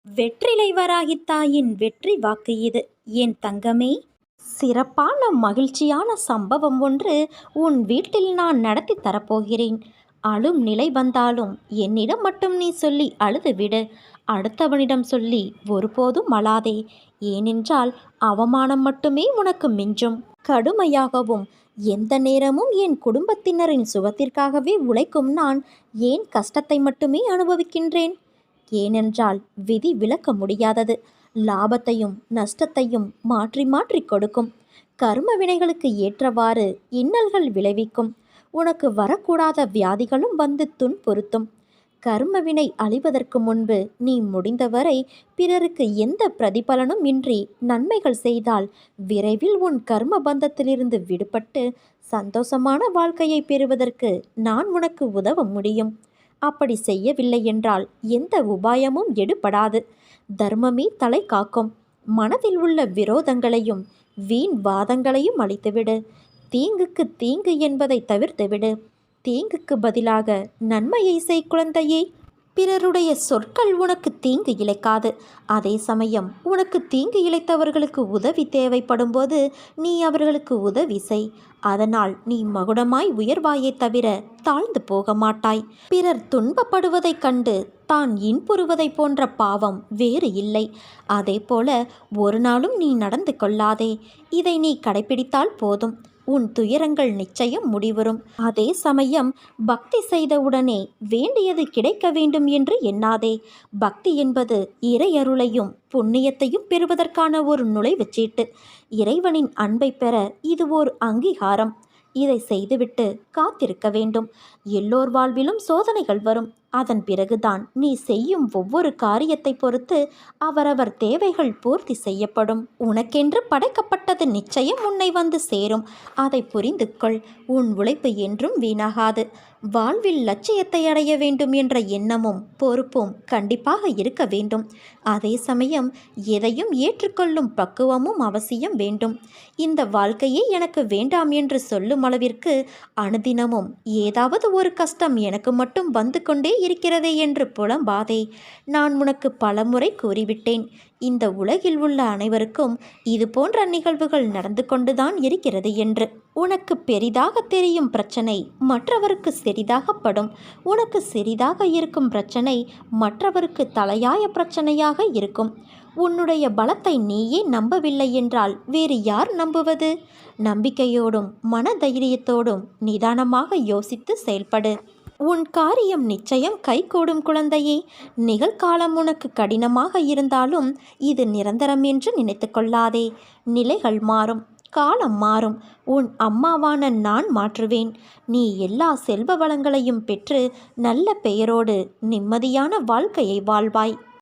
வெற்றிலை வராகி தாயின் வெற்றி வாக்கு இது என் தங்கமே. சிறப்பான மகிழ்ச்சியான சம்பவம் ஒன்று உன் வீட்டில் நான் நடத்தி தரப்போகிறேன். அழும் நிலை வந்தாலும் என்னிடம் மட்டும் நீ சொல்லி அழுதுவிடு. அடுத்தவனிடம் சொல்லி ஒருபோதும் அழாதே. ஏனென்றால் அவமானம் மட்டுமே உனக்கு மிஞ்சும். கடுமையாகவும் எந்த நேரமும் என் குடும்பத்தினரின் சுகத்திற்காகவே உழைக்கும் நான் ஏன் கஷ்டத்தை மட்டுமே அனுபவிக்கின்றேன்? ஏனென்றால் விதி விலக்க முடியாதது. லாபத்தையும் நஷ்டத்தையும் மாற்றி மாற்றி கொடுக்கும். கர்ம வினைகளுக்கு ஏற்றவாறு இன்னல்கள் விளைவிக்கும். உனக்கு வரக்கூடாத வியாதிகளும் வந்து துன்புறுத்தும். கர்ம வினை அழிவதற்கு முன்பு நீ முடிந்தவரை பிறருக்கு எந்த பிரதிபலனும் இன்றி நன்மைகள் செய்தால் விரைவில் உன் கர்ம பந்தத்திலிருந்து விடுபட்டு சந்தோஷமான வாழ்க்கையை பெறுவதற்கு நான் உனக்கு உதவ முடியும். அப்படி செய்யவில்லை என்றால் எந்த உபாயமும் எடுபடாது. தர்மமே தலை காக்கும். மனதில் உள்ள விரோதங்களையும் வீண் வாதங்களையும் அழித்துவிடு. தீங்குக்கு தீங்கு என்பதை தவிர்த்துவிடு. தீங்குக்கு பதிலாக நன்மையை செய் குழந்தையே. பிறருடைய சொற்கள் உனக்கு தீங்கு இழைக்காது. அதே சமயம் உனக்கு தீங்கு இழைத்தவர்களுக்கு உதவி தேவைப்படும் போது நீ அவர்களுக்கு உதவி செய். அதனால் நீ மகுடமாய் உயர்வாயே தவிர தாழ்ந்து போக மாட்டாய். பிறர் துன்பப்படுவதைக் கண்டு தான் இன்புறுவதைப் போன்ற பாவம் வேறு இல்லை. அதே போல ஒரு நாளும் நீ நடந்து கொள்ளாதே. இதை நீ கடைபிடித்தால் போதும். உன் துயரங்கள் நிச்சயம் முடிவரும். அதே சமயம் பக்தி செய்தவுடனே வேண்டியது கிடைக்க வேண்டும் என்று எண்ணாதே. பக்தி என்பது இறையருளையும் புண்ணியத்தையும் பெறுவதற்கான ஒரு நுழைவுச்சீட்டு. இறைவனின் அன்பை பெற இது ஓர் அங்கீகாரம். இதை செய்துவிட்டு காத்திருக்க வேண்டும். எல்லோர் வாழ்விலும் சோதனைகள் வரும். அதன் பிறகுதான் நீ செய்யும் ஒவ்வொரு காரியத்தை பொறுத்து அவரவர் தேவைகள் பூர்த்தி செய்யப்படும். உனக்கென்று படைக்கப்பட்டது நிச்சயம் உன்னை வந்து சேரும். அதை புரிந்து கொள். உன் உழைப்பு என்றும் வீணாகாது. வாழ்வில் லட்சியத்தை அடைய வேண்டும் என்ற எண்ணமும் பொறுப்பும் கண்டிப்பாக இருக்க வேண்டும். அதே சமயம் எதையும் ஏற்றுக்கொள்ளும் பக்குவமும் அவசியம் வேண்டும். இந்த வாழ்க்கையே எனக்கு வேண்டாம் என்று சொல்லும் அளவிற்கு அனுதினமும் ஏதாவது ஒரு கஷ்டம் எனக்கு மட்டும் வந்து கொண்டே இருக்கிறதே என்று புலம்பாதே. நான் உனக்கு பலமுறை கூறிவிட்டேன். இந்த உலகில் உள்ள அனைவருக்கும் இது போன்ற நிகழ்வுகள் நடந்து கொண்டுதான் இருக்கிறது என்று. உனக்கு பெரிதாக தெரியும் பிரச்சனை மற்றவருக்கு சிறிதாகப்படும். உனக்கு சிறிதாக இருக்கும் பிரச்சனை மற்றவருக்கு தலையாய பிரச்சனையாக இருக்கும். உன்னுடைய பலத்தை நீயே நம்பவில்லை என்றால் வேறு யார் நம்புவது? நம்பிக்கையோடும் மனதைரியத்தோடும் நிதானமாக யோசித்து செயல்படு. உன் காரியம் நிச்சயம் கைகூடும் குழந்தையே. நிகழ்காலம் உனக்கு கடினமாக இருந்தாலும் இது நிரந்தரம் என்று நினைத்து கொள்ளாதே. நிலைகள் மாறும். காலம் மாறும். உன் அம்மாவான நான் மாற்றுவேன். நீ எல்லா செல்வ வளங்களையும் பெற்று நல்ல பெயரோடு நிம்மதியான வாழ்க்கையை வாழ்வாய்.